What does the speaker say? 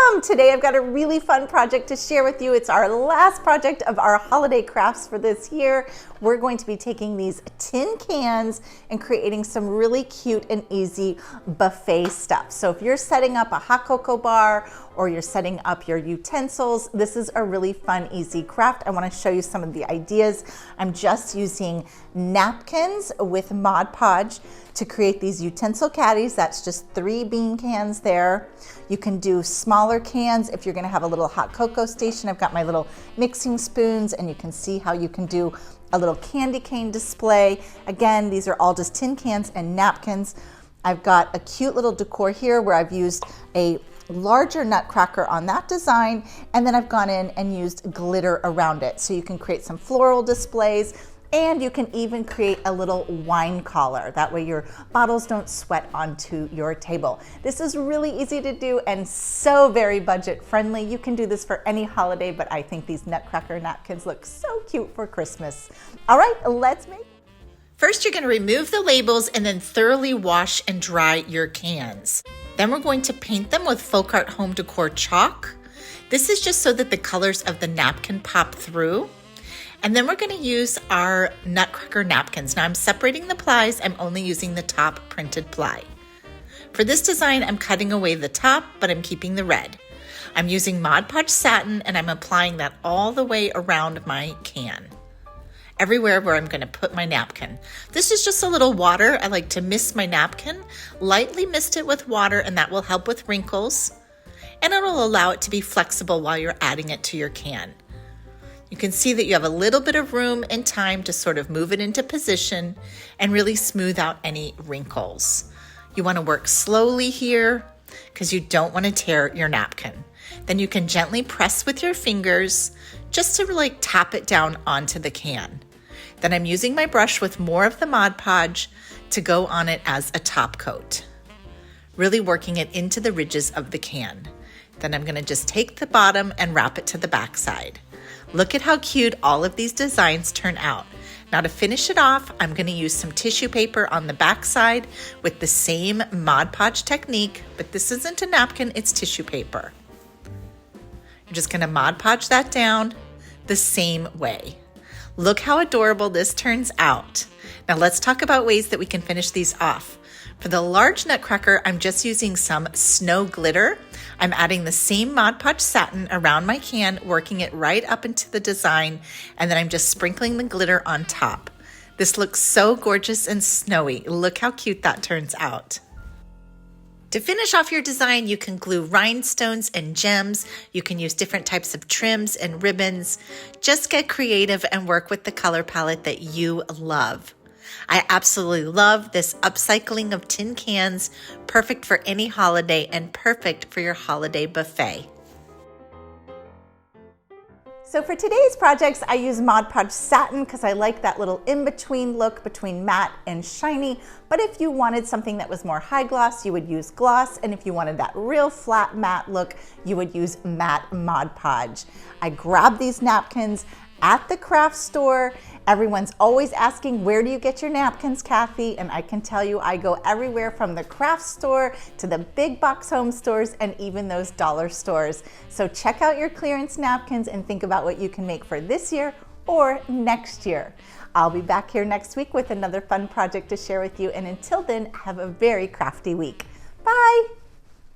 Welcome! Today I've got a really fun project to share with you. It's our last project of our holiday crafts for this year. We're going to be taking these tin cans and creating some really cute and easy buffet stuff. So if you're setting up a hot cocoa bar or you're setting up your utensils, this is a really fun, easy craft. I want to show you some of the ideas. I'm just using napkins with Mod Podge to create these utensil caddies. That's just 3 bean cans there. You can do smaller cans if you're gonna have a little hot cocoa station. I've got my little mixing spoons, and you can see how you can do a little candy cane display. Again, these are all just tin cans and napkins. I've got a cute little decor here where I've used a larger nutcracker on that design, and then I've gone in and used glitter around it. So you can create some floral displays, and you can even create a little wine collar. That way your bottles don't sweat onto your table. This is really easy to do and so very budget friendly. You can do this for any holiday, but I think these nutcracker napkins look so cute for Christmas. All right, let's make. First, you're gonna remove the labels and then thoroughly wash and dry your cans. Then we're going to paint them with Folk Art Home Decor chalk. This is just so that the colors of the napkin pop through. And then we're gonna use our nutcracker napkins. Now I'm separating the plies. I'm only using the top printed ply. For this design, I'm cutting away the top, but I'm keeping the red. I'm using Mod Podge satin, and I'm applying that all the way around my can, everywhere where I'm gonna put my napkin. This is just a little water. I like to mist my napkin, lightly mist it with water, and that will help with wrinkles. And it'll allow it to be flexible while you're adding it to your can. You can see that you have a little bit of room and time to sort of move it into position and really smooth out any wrinkles. You want to work slowly here because you don't want to tear your napkin. Then you can gently press with your fingers just to like tap it down onto the can. Then I'm using my brush with more of the Mod Podge to go on it as a top coat, really working it into the ridges of the can. Then I'm going to just take the bottom and wrap it to the back side. Look at how cute all of these designs turn out. Now to finish it off, I'm going to use some tissue paper on the back side with the same Mod Podge technique, but this isn't a napkin, it's tissue paper. I'm just going to Mod Podge that down the same way. Look how adorable this turns out. Now let's talk about ways that we can finish these off. For the large nutcracker, I'm just using some snow glitter. I'm adding the same Mod Podge satin around my can, working it right up into the design, and then I'm just sprinkling the glitter on top. This looks so gorgeous and snowy. Look how cute that turns out. To finish off your design, you can glue rhinestones and gems. You can use different types of trims and ribbons. Just get creative and work with the color palette that you love. I absolutely love this upcycling of tin cans, perfect for any holiday and perfect for your holiday buffet. So for today's projects, I use Mod Podge satin because I like that little in-between look between matte and shiny. But if you wanted something that was more high gloss, you would use gloss. And if you wanted that real flat matte look, you would use matte Mod Podge. I grabbed these napkins at the craft store. Everyone's always asking, where do you get your napkins, Cathie? And I can tell you, I go everywhere from the craft store to the big box home stores and even those dollar stores. So check out your clearance napkins and think about what you can make for this year or next year. I'll be back here next week with another fun project to share with you. And until then, have a very crafty week. Bye.